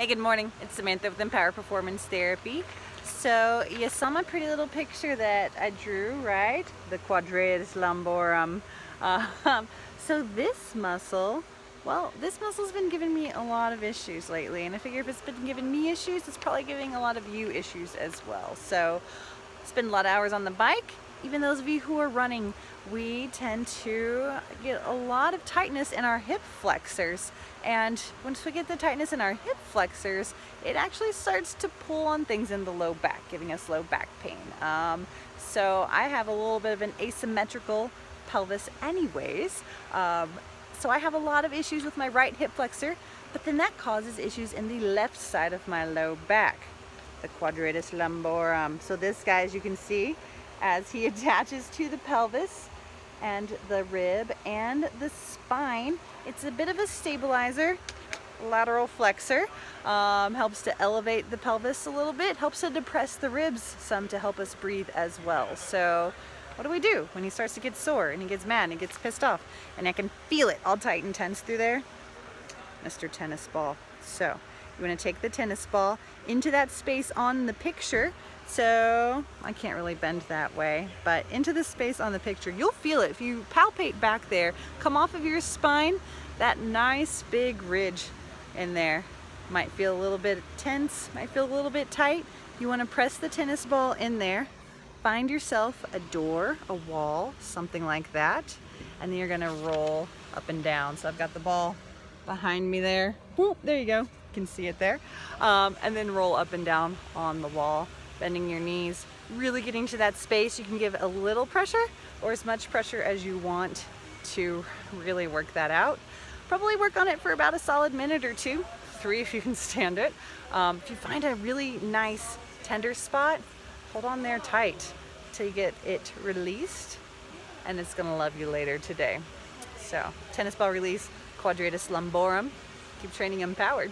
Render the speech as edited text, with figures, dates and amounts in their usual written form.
Hey, good morning. It's Samantha with Empower Performance Therapy. So you saw my pretty little picture that I drew, right? The quadratus lumborum. Um, so this muscle, well, this muscle's been giving me a lot of issues lately, and I figure if it's been giving me issues, it's probably giving a lot of you issues as well. So spend a lot of hours on the bike. Even those of you who are running, we tend to get a lot of tightness in our hip flexors. And once we get the tightness in our hip flexors, it actually starts to pull on things in the low back, giving us low back pain. So I have a little bit of an asymmetrical pelvis anyways. So I have a lot of issues with my right hip flexor, but then that causes issues in the left side of my low back, the quadratus lumborum. So this guy, as you can see, as he attaches to the pelvis and the rib and the spine, it's a bit of a stabilizer. Lateral flexor helps to elevate the pelvis a little bit, helps to depress the ribs some to help us breathe as well. So what do we do when he starts to get sore and he gets mad and he gets pissed off and I can feel it all tight and tense through there? Mr. Tennis Ball. So you want to take the tennis ball into that space on the picture. So I can't really bend that way, but into the space on the picture, you'll feel it. If you palpate back there, come off of your spine, that nice big ridge in there might feel a little bit tense, might feel a little bit tight. You want to press the tennis ball in there, find yourself a door, a wall, something like that, and then you're going to roll up and down. So I've got the ball behind me there. Whoop, there you go. You can see it there. And then roll up and down on the wall, bending your knees, really getting to that space. You can give a little pressure or as much pressure as you want to really work that out. Probably work on it for about a solid minute or two, 3 if you can stand it. If you find a really nice tender spot, hold on there tight till you get it released, and it's gonna love you later today. So tennis ball release, quadratus lumborum. Keep training empowered.